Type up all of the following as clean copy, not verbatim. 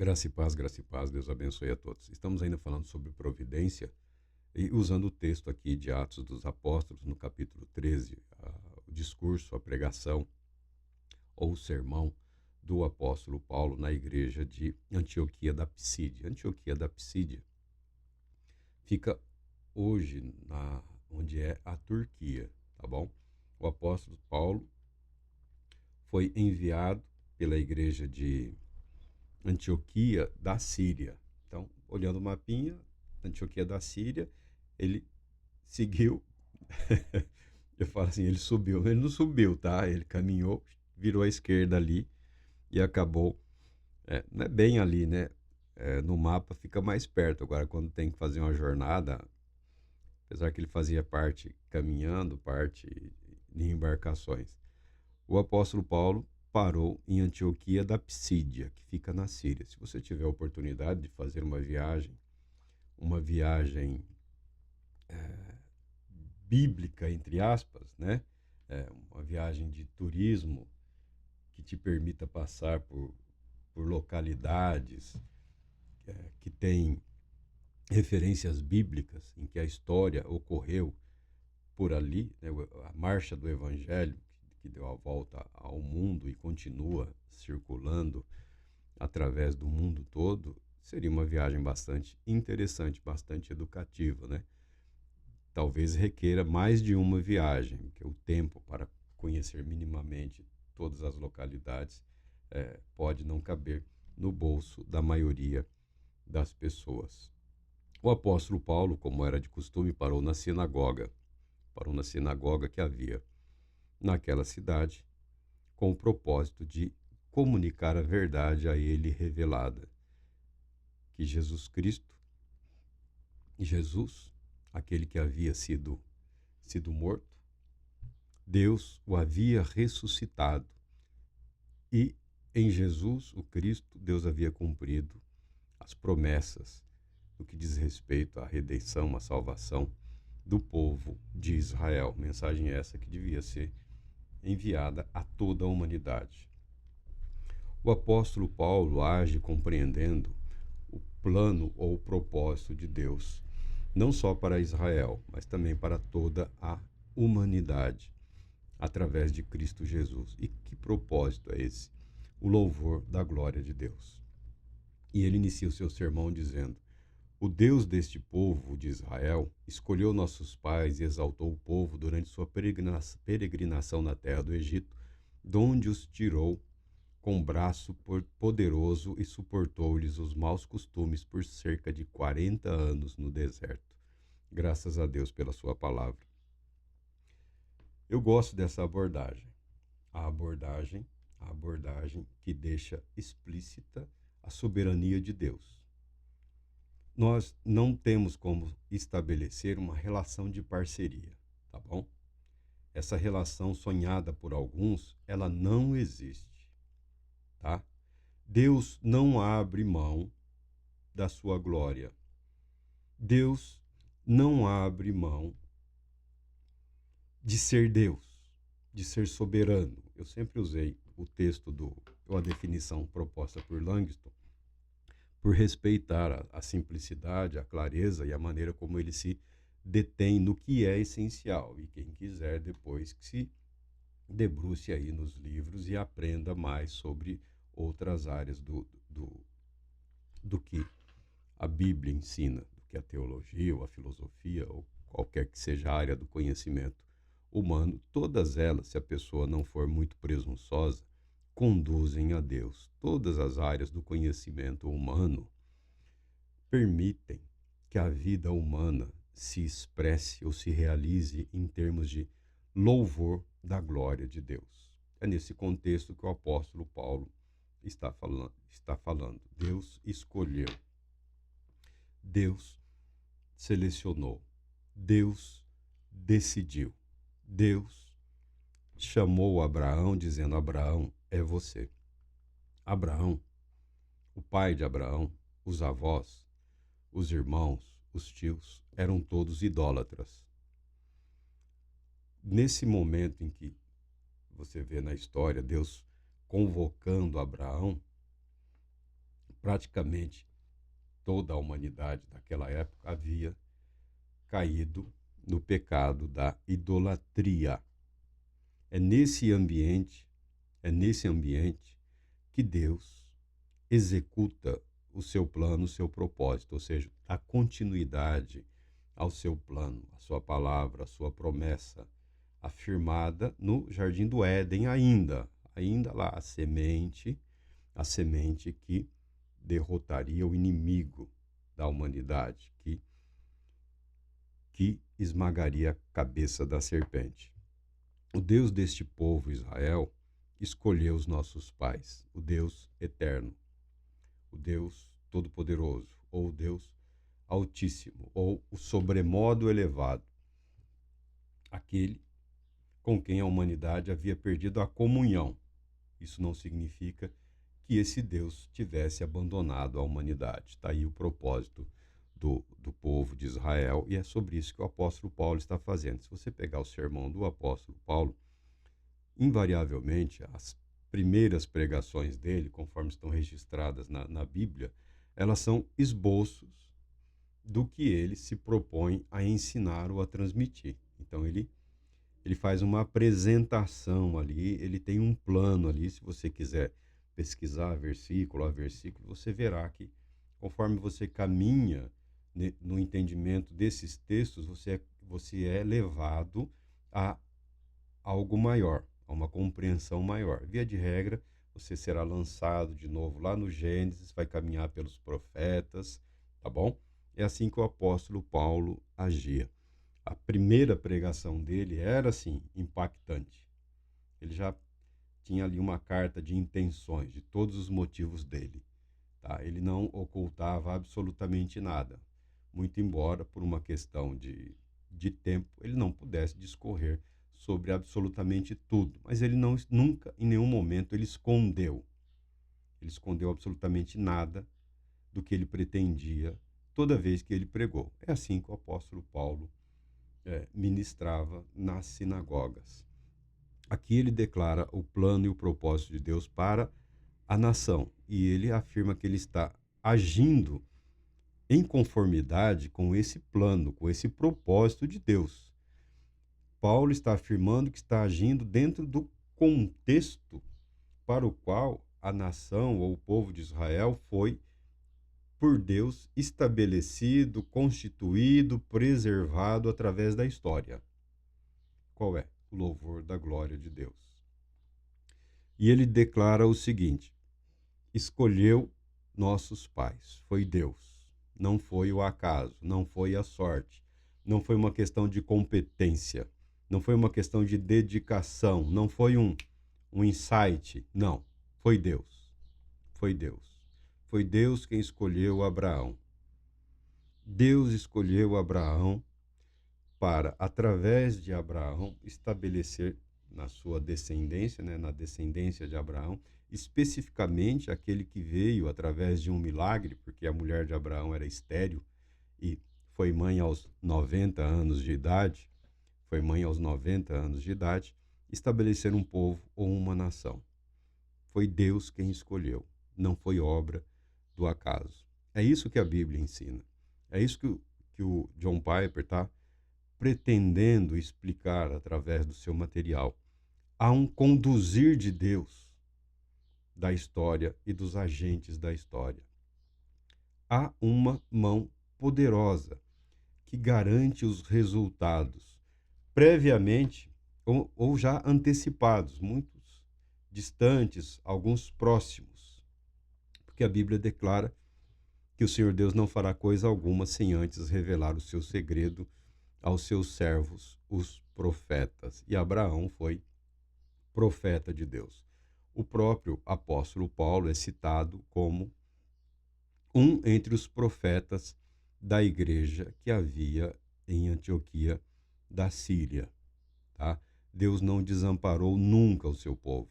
Graça e paz, Deus abençoe a todos. Estamos ainda falando sobre providência e usando o texto aqui de Atos dos Apóstolos, no capítulo 13, o discurso, a pregação ou o sermão do apóstolo Paulo na igreja de Antioquia da Psídia. Antioquia da Psídia fica hoje onde é a Turquia, tá bom? O apóstolo Paulo foi enviado pela igreja de Antioquia da Síria. Então, olhando o mapinha, Antioquia da Síria, ele seguiu, eu falo assim, ele subiu, ele não subiu, tá? Ele caminhou, virou à esquerda ali e acabou, não é bem ali, né? No mapa fica mais perto. Agora, quando tem que fazer uma jornada, apesar que ele fazia parte caminhando, parte em embarcações, o apóstolo Paulo parou em Antioquia da Psídia, que fica na Síria. Se você tiver a oportunidade de fazer uma viagem bíblica, entre aspas, né? Uma viagem de turismo que te permita passar por localidades que têm referências bíblicas em que a história ocorreu por ali, né? A marcha do Evangelho que deu a volta ao mundo e continua circulando através do mundo todo, seria uma viagem bastante interessante, bastante educativa, né? Talvez requeira mais de uma viagem, porque o tempo para conhecer minimamente todas as localidades pode não caber no bolso da maioria das pessoas. O apóstolo Paulo, como era de costume, parou na sinagoga que havia naquela cidade, com o propósito de comunicar a verdade a ele revelada, que Jesus, aquele que havia sido morto, Deus o havia ressuscitado e em Jesus, o Cristo, Deus havia cumprido as promessas no que diz respeito à redenção, à salvação do povo de Israel. Mensagem essa que devia ser enviada a toda a humanidade. O apóstolo Paulo age compreendendo o plano ou o propósito de Deus, não só para Israel, mas também para toda a humanidade, através de Cristo Jesus. E que propósito é esse? O louvor da glória de Deus. E ele inicia o seu sermão dizendo: o Deus deste povo de Israel escolheu nossos pais e exaltou o povo durante sua peregrinação na terra do Egito, de onde os tirou com braço poderoso e suportou-lhes os maus costumes por cerca de 40 anos no deserto. Graças a Deus pela sua palavra. Eu gosto dessa abordagem. A abordagem que deixa explícita a soberania de Deus. Nós não temos como estabelecer uma relação de parceria, tá bom? Essa relação sonhada por alguns, ela não existe, tá? Deus não abre mão da sua glória. Deus não abre mão de ser Deus, de ser soberano. Eu sempre usei o texto ou a definição proposta por Langston, por respeitar a simplicidade, a clareza e a maneira como ele se detém no que é essencial. E quem quiser depois que se debruce aí nos livros e aprenda mais sobre outras áreas do que a Bíblia ensina, do que a teologia ou a filosofia ou qualquer que seja a área do conhecimento humano, todas elas, se a pessoa não for muito presunçosa, conduzem a Deus. Todas as áreas do conhecimento humano permitem que a vida humana se expresse ou se realize em termos de louvor da glória de Deus. É nesse contexto que o apóstolo Paulo está falando. Deus escolheu, Deus selecionou, Deus decidiu, Deus chamou Abraão dizendo: Abraão, é você. Abraão, o pai de Abraão, os avós, os irmãos, os tios, eram todos idólatras. Nesse momento em que você vê na história Deus convocando Abraão praticamente toda a humanidade daquela época havia caído no pecado da idolatria. É nesse ambiente, é nesse ambiente que Deus executa o seu plano, o seu propósito, ou seja, a continuidade ao seu plano, a sua palavra, a sua promessa, afirmada no Jardim do Éden ainda lá a semente que derrotaria o inimigo da humanidade, que esmagaria a cabeça da serpente. O Deus deste povo, Israel, escolheu os nossos pais, o Deus eterno, o Deus todo-poderoso, ou o Deus altíssimo, ou o sobremodo elevado, aquele com quem a humanidade havia perdido a comunhão. Isso não significa que esse Deus tivesse abandonado a humanidade. Está aí o propósito do povo de Israel, e é sobre isso que o apóstolo Paulo está fazendo. Se você pegar o sermão do apóstolo Paulo, invariavelmente, as primeiras pregações dele, conforme estão registradas na Bíblia, elas são esboços do que ele se propõe a ensinar ou a transmitir. Então, ele faz uma apresentação ali, ele tem um plano ali. Se você quiser pesquisar versículo a versículo, você verá que, conforme você caminha no entendimento desses textos, você é levado a algo maior, a uma compreensão maior. Via de regra, você será lançado de novo lá no Gênesis, vai caminhar pelos profetas, tá bom? É assim que o apóstolo Paulo agia. A primeira pregação dele era, assim, impactante. Ele já tinha ali uma carta de intenções, de todos os motivos dele. Tá? Ele não ocultava absolutamente nada, muito embora, por uma questão de tempo, ele não pudesse discorrer sobre absolutamente tudo. Mas ele nunca, em nenhum momento, ele escondeu. Ele escondeu absolutamente nada do que ele pretendia toda vez que ele pregou. É assim que o apóstolo Paulo ministrava nas sinagogas. Aqui ele declara o plano e o propósito de Deus para a nação, e ele afirma que ele está agindo em conformidade com esse plano, com esse propósito de Deus. Paulo está afirmando que está agindo dentro do contexto para o qual a nação ou o povo de Israel foi, por Deus, estabelecido, constituído, preservado através da história. Qual é? O louvor da glória de Deus. E ele declara o seguinte: escolheu nossos pais, foi Deus, não foi o acaso, não foi a sorte, não foi uma questão de competência, não foi uma questão de dedicação, não foi um insight, não, foi Deus, foi Deus. Foi Deus quem escolheu Abraão. Deus escolheu Abraão para, através de Abraão, estabelecer na sua descendência, na descendência de Abraão, especificamente aquele que veio através de um milagre, porque a mulher de Abraão era estéril e foi mãe aos 90 anos de idade, estabelecer um povo ou uma nação. Foi Deus quem escolheu, não foi obra do acaso. É isso que a Bíblia ensina. É isso que o John Piper está pretendendo explicar através do seu material. Há um conduzir de Deus da história e dos agentes da história. Há uma mão poderosa que garante os resultados previamente ou já antecipados, muitos distantes, alguns próximos, porque a Bíblia declara que o Senhor Deus não fará coisa alguma sem antes revelar o seu segredo aos seus servos, os profetas. E Abraão foi profeta de Deus. O próprio apóstolo Paulo é citado como um entre os profetas da igreja que havia em Antioquia da Síria. Tá? Deus não desamparou nunca o seu povo.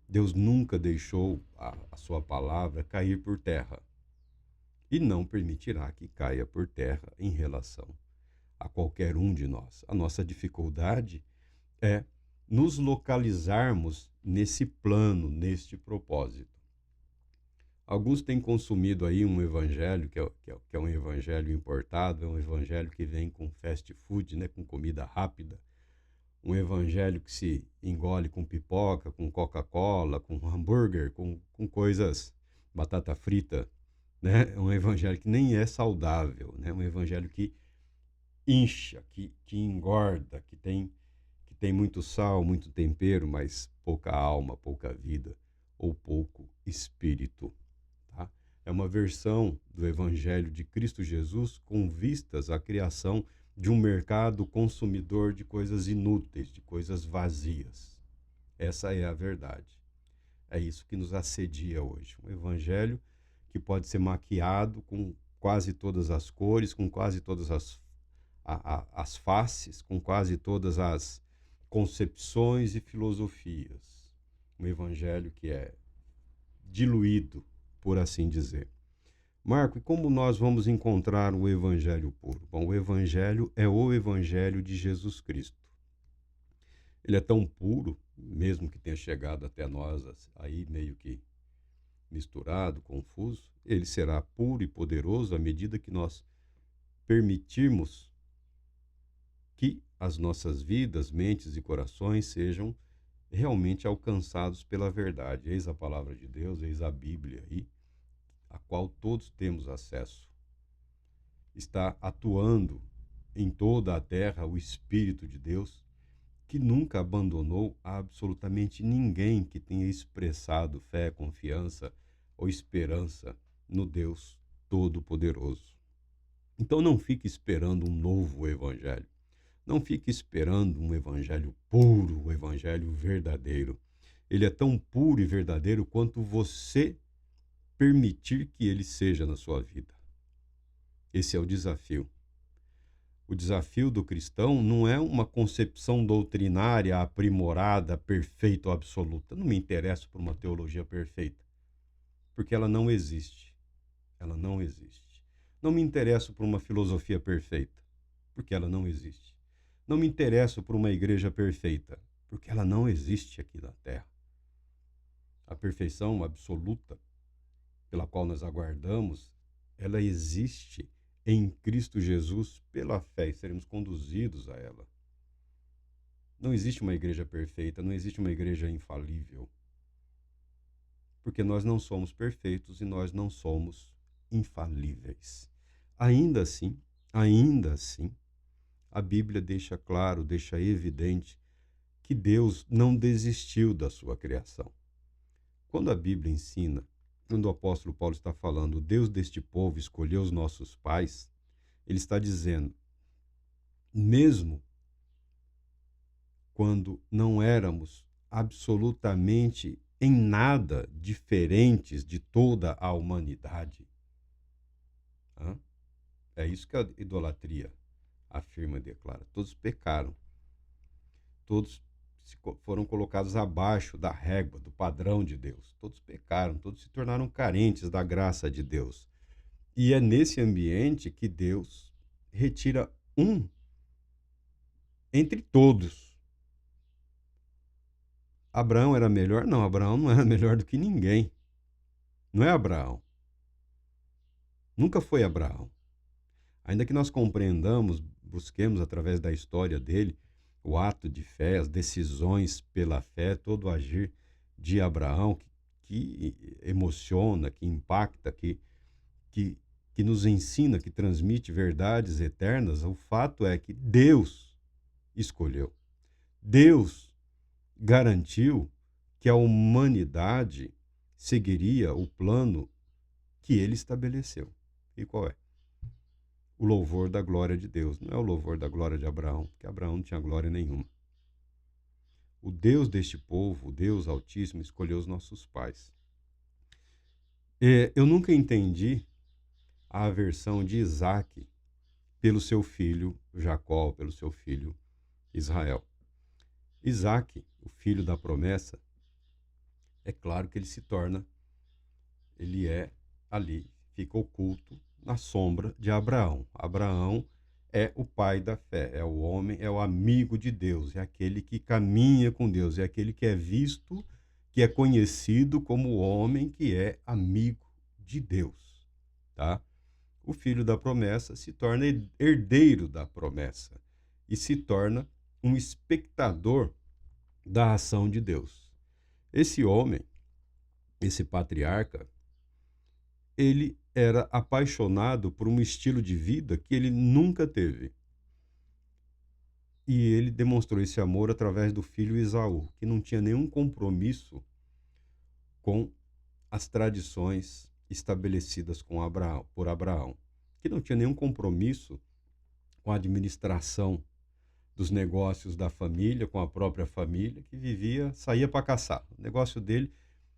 Deus nunca deixou a sua palavra cair por terra. E não permitirá que caia por terra em relação a qualquer um de nós. A nossa dificuldade é nos localizarmos nesse plano, neste propósito. Alguns têm consumido aí um evangelho que é um evangelho importado, é um evangelho que vem com fast food, né, com comida rápida, um evangelho que se engole com pipoca, com Coca-Cola, com hambúrguer, com coisas, batata frita, né? É um evangelho que nem é saudável, né? Um evangelho que incha, que engorda, que tem muito sal, muito tempero, mas pouca alma, pouca vida ou pouco espírito. Tá? É uma versão do Evangelho de Cristo Jesus com vistas à criação de um mercado consumidor de coisas inúteis, de coisas vazias. Essa é a verdade. É isso que nos assedia hoje. Um Evangelho que pode ser maquiado com quase todas as cores, com quase todas as faces, com quase todas as concepções e filosofias. Um Evangelho que é diluído, por assim dizer. Marco, e como nós vamos encontrar o Evangelho puro? Bom, o Evangelho é o Evangelho de Jesus Cristo. Ele é tão puro, mesmo que tenha chegado até nós aí meio que misturado, confuso, ele será puro e poderoso à medida que nós permitirmos que as nossas vidas, mentes e corações sejam realmente alcançados pela verdade. Eis a palavra de Deus, eis a Bíblia aí, a qual todos temos acesso. Está atuando em toda a terra o Espírito de Deus, que nunca abandonou absolutamente ninguém que tenha expressado fé, confiança ou esperança no Deus Todo-Poderoso. Então não fique esperando um novo evangelho. Não fique esperando um evangelho puro, um evangelho verdadeiro. Ele é tão puro e verdadeiro quanto você permitir que ele seja na sua vida. Esse é o desafio. O desafio do cristão não é uma concepção doutrinária aprimorada, perfeita ou absoluta. Não me interesso por uma teologia perfeita, porque ela não existe. Ela não existe. Não me interesso por uma filosofia perfeita, porque ela não existe. Não me interesso por uma igreja perfeita, porque ela não existe aqui na Terra. A perfeição absoluta pela qual nós aguardamos, ela existe em Cristo Jesus pela fé e seremos conduzidos a ela. Não existe uma igreja perfeita, não existe uma igreja infalível, porque nós não somos perfeitos e nós não somos infalíveis. Ainda assim, a Bíblia deixa claro, deixa evidente que Deus não desistiu da sua criação. Quando a Bíblia ensina, quando o apóstolo Paulo está falando, o Deus deste povo escolheu os nossos pais, ele está dizendo, mesmo quando não éramos absolutamente em nada diferentes de toda a humanidade. É isso que a idolatria afirma e declara. Todos pecaram. Todos foram colocados abaixo da régua, do padrão de Deus. Todos pecaram, todos se tornaram carentes da graça de Deus. E é nesse ambiente que Deus retira um entre todos. Abraão era melhor? Não, Abraão não era melhor do que ninguém. Não é Abraão. Nunca foi Abraão. Ainda que nós compreendamos, busquemos através da história dele, o ato de fé, as decisões pela fé, todo o agir de Abraão, que emociona, que impacta, que nos ensina, que transmite verdades eternas, o fato é que Deus escolheu. Deus garantiu que a humanidade seguiria o plano que ele estabeleceu. E qual é? O louvor da glória de Deus. Não é o louvor da glória de Abraão, porque Abraão não tinha glória nenhuma. O Deus deste povo, o Deus Altíssimo, escolheu os nossos pais. Eu nunca entendi a aversão de Isaac pelo seu filho Jacó, pelo seu filho Israel. Isaac, o filho da promessa, é claro que ele é ali, fica oculto na sombra de Abraão. Abraão é o pai da fé, é o homem, é o amigo de Deus, é aquele que caminha com Deus, é aquele que é visto, que é conhecido como o homem que é amigo de Deus, tá? O filho da promessa se torna herdeiro da promessa e se torna um espectador da ação de Deus. Esse homem, esse patriarca, ele era apaixonado por um estilo de vida que ele nunca teve. E ele demonstrou esse amor através do filho Esaú, que não tinha nenhum compromisso com as tradições estabelecidas por Abraão, que não tinha nenhum compromisso com a administração dos negócios da família, com a própria família, que saía para caçar. O negócio dele,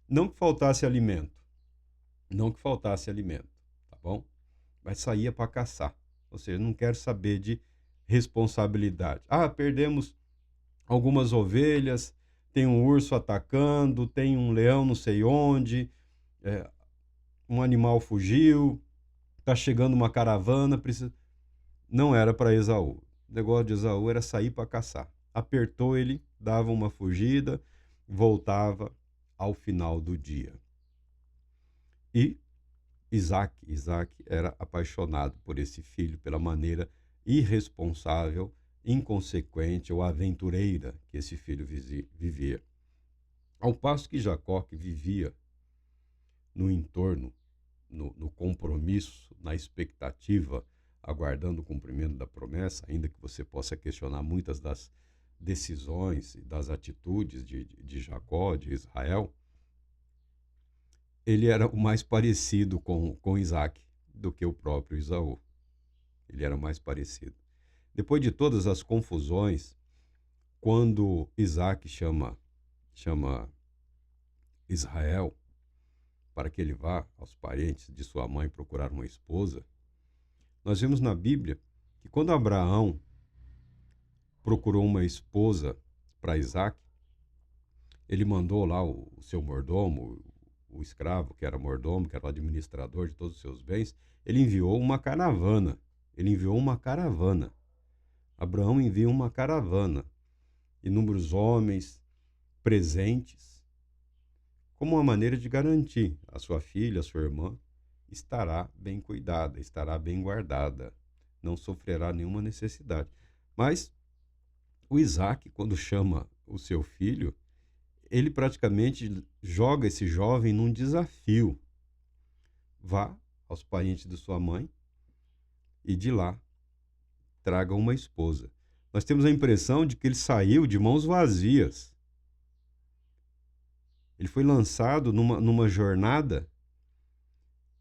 não que faltasse alimento, tá bom? Mas saía para caçar. Ou seja, não quero saber de responsabilidade. Perdemos algumas ovelhas, tem um urso atacando, tem um leão não sei onde, um animal fugiu, está chegando uma caravana, precisa... Não era para Esaú. O negócio de Esaú era sair para caçar. Apertou ele, dava uma fugida, voltava ao final do dia. E Isaac era apaixonado por esse filho, pela maneira irresponsável, inconsequente ou aventureira que esse filho vivia. Ao passo que Jacó, que vivia no entorno, no compromisso, na expectativa, aguardando o cumprimento da promessa, ainda que você possa questionar muitas das decisões e das atitudes de Jacó, de Israel, ele era o mais parecido com Isaac do que o próprio Esaú. Ele era mais parecido. Depois de todas as confusões, quando Isaac chama Israel para que ele vá aos parentes de sua mãe procurar uma esposa, nós vemos na Bíblia que quando Abraão procurou uma esposa para Isaac, ele mandou lá o seu mordomo, o escravo, que era mordomo, que era o administrador de todos os seus bens, ele enviou uma caravana. Abraão envia uma caravana, inúmeros homens, presentes, como uma maneira de garantir a sua filha, a sua irmã, estará bem cuidada, estará bem guardada, não sofrerá nenhuma necessidade. Mas o Isaac, quando chama o seu filho, ele praticamente joga esse jovem num desafio. Vá aos parentes de sua mãe e de lá traga uma esposa. Nós temos a impressão de que ele saiu de mãos vazias. Ele foi lançado numa jornada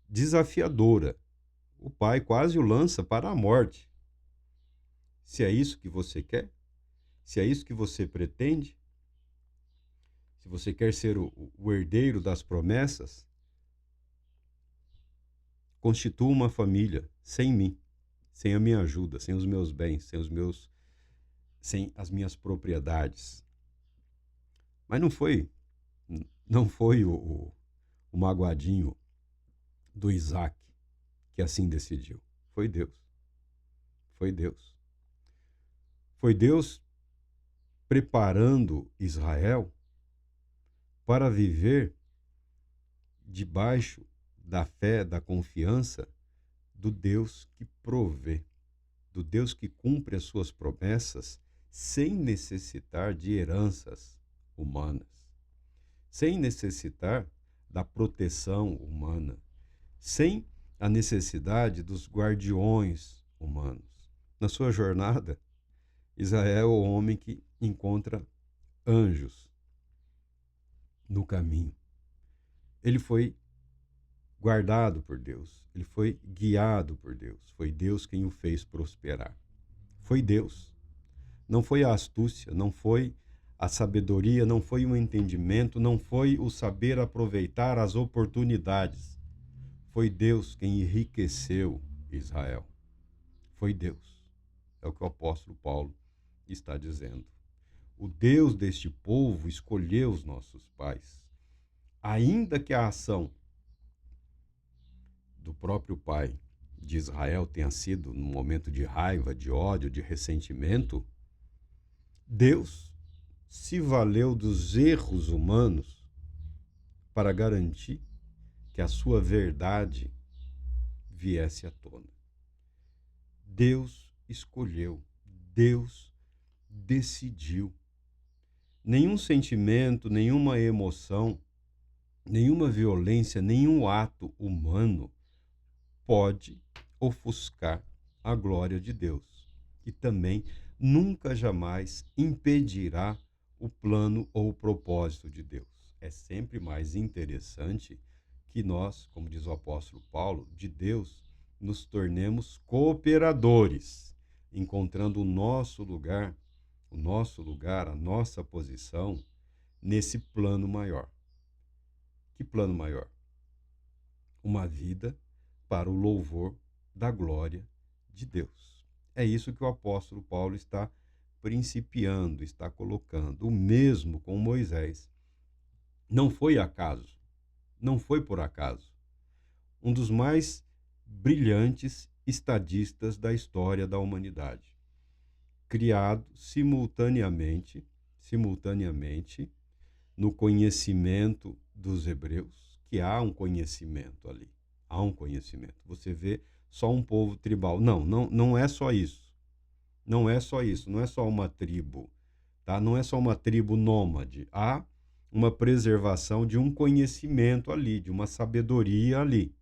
desafiadora. O pai quase o lança para a morte. Se é isso que você quer, se é isso que você pretende, se você quer ser o herdeiro das promessas, constitua uma família sem mim, sem a minha ajuda, sem os meus bens, sem as minhas propriedades. Mas não foi o magoadinho do Isaac que assim decidiu. Foi Deus. Foi Deus preparando Israel para viver debaixo da fé, da confiança do Deus que provê, do Deus que cumpre as suas promessas sem necessitar de heranças humanas, sem necessitar da proteção humana, sem a necessidade dos guardiões humanos. Na sua jornada, Israel é o homem que encontra anjos no caminho. Ele foi guardado por Deus, ele foi guiado por Deus, foi Deus quem o fez prosperar. Foi Deus. Não foi a astúcia, não foi a sabedoria, não foi o entendimento, não foi o saber aproveitar as oportunidades. Foi Deus quem enriqueceu Israel. Foi Deus. É o que o apóstolo Paulo está dizendo. O Deus deste povo escolheu os nossos pais. Ainda que a ação do próprio pai de Israel tenha sido num momento de raiva, de ódio, de ressentimento, Deus se valeu dos erros humanos para garantir que a sua verdade viesse à tona. Deus escolheu, Deus decidiu. Nenhum sentimento, nenhuma emoção, nenhuma violência, nenhum ato humano pode ofuscar a glória de Deus. E também nunca jamais impedirá o plano ou o propósito de Deus. É sempre mais interessante que nós, como diz o apóstolo Paulo, de Deus, nos tornemos cooperadores, encontrando o nosso lugar, a nossa posição nesse plano maior. Que plano maior? Uma vida para o louvor da glória de Deus. É isso que o apóstolo Paulo está principiando, está colocando. O mesmo com Moisés. Não foi acaso, não foi por acaso. Um dos mais brilhantes estadistas da história da humanidade. Criado simultaneamente no conhecimento dos hebreus, que há um conhecimento ali. Há um conhecimento. Você vê só um povo tribal. Não é só isso. Não é só isso. Não é só uma tribo. Tá? Não é só uma tribo nômade. Há uma preservação de um conhecimento ali, de uma sabedoria ali.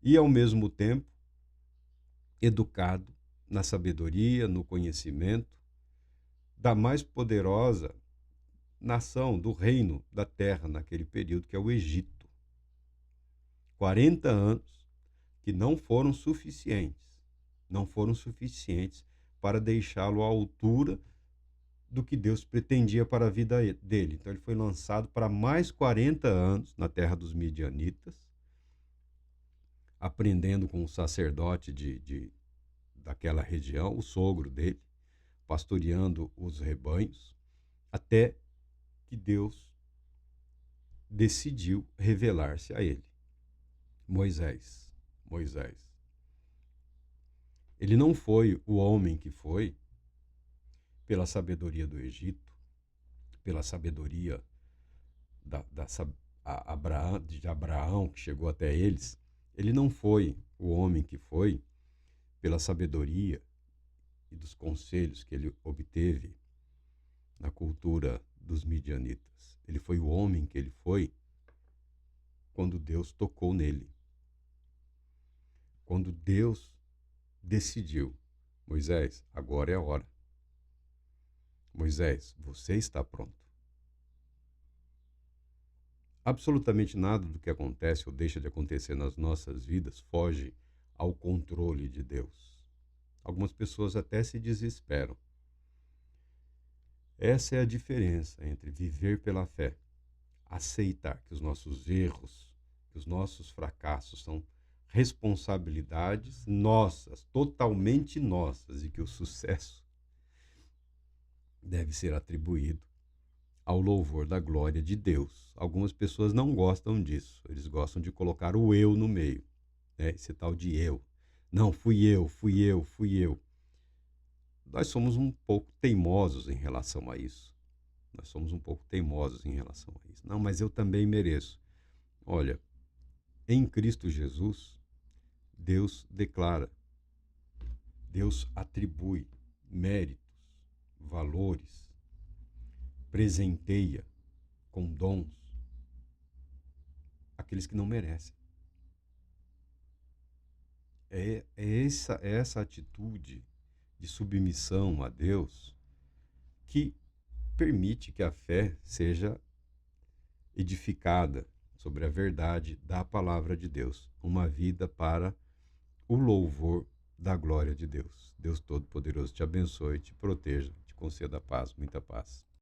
E, ao mesmo tempo, educado na sabedoria, no conhecimento da mais poderosa nação do reino da terra naquele período, que é o Egito. 40 anos que não foram suficientes para deixá-lo à altura do que Deus pretendia para a vida dele. Então ele foi lançado para mais 40 anos na terra dos midianitas, aprendendo com o sacerdote daquela região, o sogro dele, pastoreando os rebanhos, até que Deus decidiu revelar-se a ele. Moisés. Ele não foi o homem que foi pela sabedoria do Egito, pela sabedoria de Abraão, que chegou até eles. Ele não foi o homem que foi pela sabedoria e dos conselhos que ele obteve na cultura dos midianitas. Ele foi o homem que ele foi quando Deus tocou nele. Quando Deus decidiu: Moisés, agora é a hora. Moisés, você está pronto. Absolutamente nada do que acontece ou deixa de acontecer nas nossas vidas foge ao controle de Deus. Algumas pessoas até se desesperam. Essa é a diferença entre viver pela fé, aceitar que os nossos erros, que os nossos fracassos são responsabilidades nossas, totalmente nossas, e que o sucesso deve ser atribuído ao louvor da glória de Deus. Algumas pessoas não gostam disso, eles gostam de colocar o eu no meio, né? Esse tal de eu. Não, fui eu. Nós somos um pouco teimosos em relação a isso. Não, mas eu também mereço. Olha, em Cristo Jesus, Deus declara, Deus atribui méritos, valores, presenteia com dons aqueles que não merecem. É essa atitude de submissão a Deus que permite que a fé seja edificada sobre a verdade da palavra de Deus. Uma vida para o louvor da glória de Deus. Deus Todo-Poderoso te abençoe, te proteja, te conceda paz, muita paz.